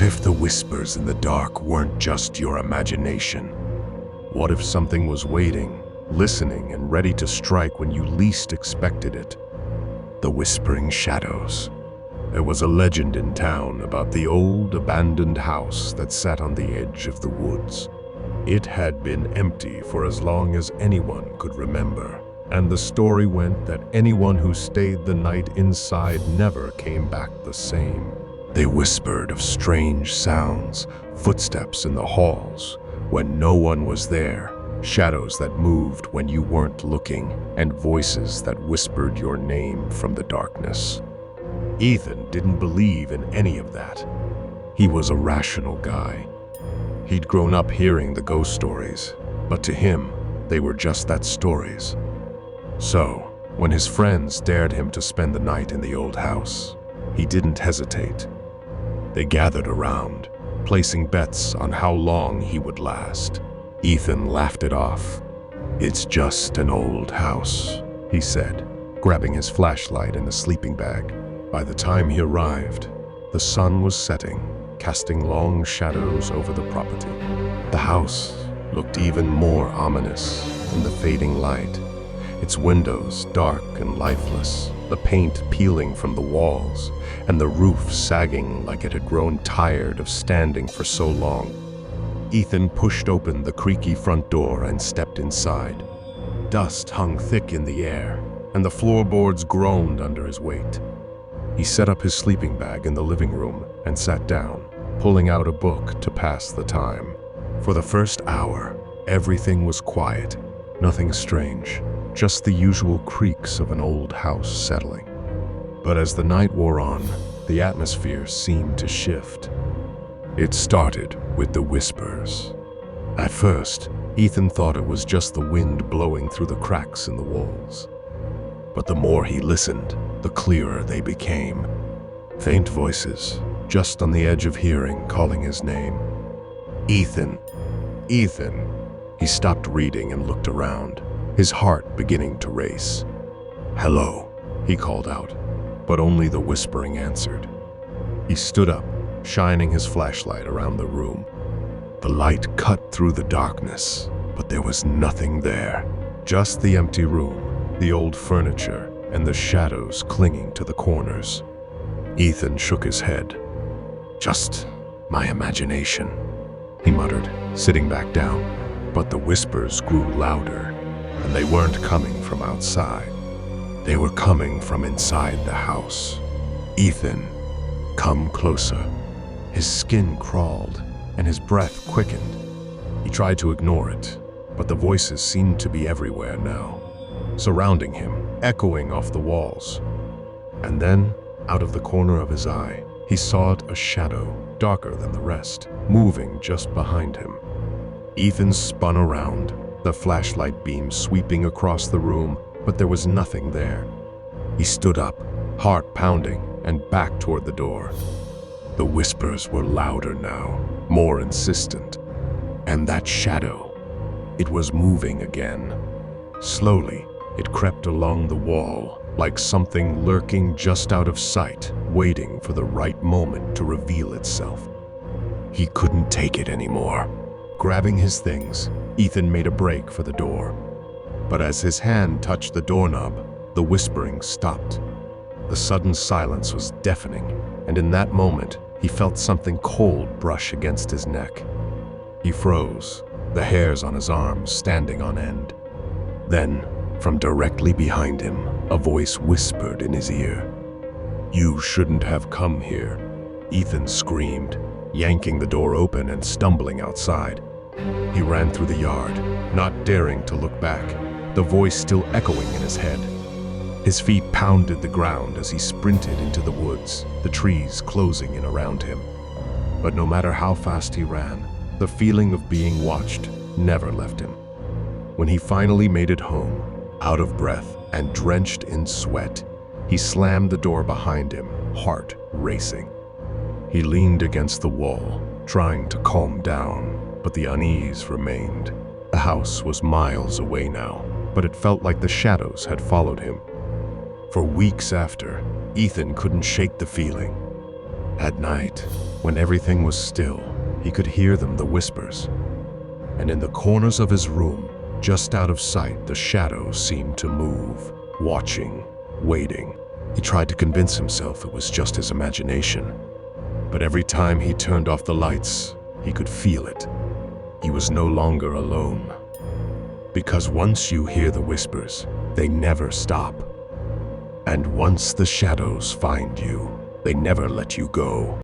What if the whispers in the dark weren't just your imagination? What if something was waiting, listening, and ready to strike when you least expected it? The whispering shadows. There was a legend in town about the old abandoned house that sat on the edge of the woods. It had been empty for as long as anyone could remember, and the story went that anyone who stayed the night inside never came back the same. They whispered of strange sounds, footsteps in the halls when no one was there, shadows that moved when you weren't looking, and voices that whispered your name from the darkness. Ethan didn't believe in any of that. He was a rational guy. He'd grown up hearing the ghost stories, but to him, they were just that, stories. So, when his friends dared him to spend the night in the old house, he didn't hesitate. They gathered around, placing bets on how long he would last. Ethan laughed it off. "It's just an old house," he said, grabbing his flashlight and a sleeping bag. By the time he arrived, the sun was setting, casting long shadows over the property. The house looked even more ominous in the fading light, its windows dark and lifeless, the paint peeling from the walls, and the roof sagging like it had grown tired of standing for so long. Ethan pushed open the creaky front door and stepped inside. Dust hung thick in the air, and the floorboards groaned under his weight. He set up his sleeping bag in the living room and sat down, pulling out a book to pass the time. For the first hour, everything was quiet, nothing strange, just the usual creaks of an old house settling. But as the night wore on, the atmosphere seemed to shift. It started with the whispers. At first, Ethan thought it was just the wind blowing through the cracks in the walls. But the more he listened, the clearer they became. Faint voices, just on the edge of hearing, calling his name. "Ethan! Ethan!" He stopped reading and looked around, his heart beginning to race. "Hello," he called out, but only the whispering answered. He stood up, shining his flashlight around the room. The light cut through the darkness, but there was nothing there. Just the empty room, the old furniture, and the shadows clinging to the corners. Ethan shook his head. "Just my imagination," he muttered, sitting back down. But the whispers grew louder, and they weren't coming from outside. They were coming from inside the house. "Ethan, come closer." His skin crawled, and his breath quickened. He tried to ignore it, but the voices seemed to be everywhere now, surrounding him, echoing off the walls. And then, out of the corner of his eye, he saw a shadow, darker than the rest, moving just behind him. Ethan spun around, the flashlight beam sweeping across the room, but there was nothing there. He stood up, heart pounding, and backed toward the door. The whispers were louder now, more insistent. And that shadow, it was moving again. Slowly, it crept along the wall, like something lurking just out of sight, waiting for the right moment to reveal itself. He couldn't take it anymore. Grabbing his things, Ethan made a break for the door. But as his hand touched the doorknob, the whispering stopped. The sudden silence was deafening, and in that moment, he felt something cold brush against his neck. He froze, the hairs on his arms standing on end. Then, from directly behind him, a voice whispered in his ear. "You shouldn't have come here," Ethan screamed, yanking the door open and stumbling outside. He ran through the yard, not daring to look back, the voice still echoing in his head. His feet pounded the ground as he sprinted into the woods, the trees closing in around him. But no matter how fast he ran, the feeling of being watched never left him. When he finally made it home, out of breath and drenched in sweat, he slammed the door behind him, heart racing. He leaned against the wall, trying to calm down, but the unease remained. The house was miles away now, but it felt like the shadows had followed him. For weeks after, Ethan couldn't shake the feeling. At night, When everything was still, he could hear them, the whispers. And in the corners of his room, just out of sight, the shadows seemed to move, watching, waiting. He tried to convince himself it was just his imagination. But every time he turned off the lights, he could feel it. He was no longer alone. Because once you hear the whispers, they never stop. And once the shadows find you, they never let you go.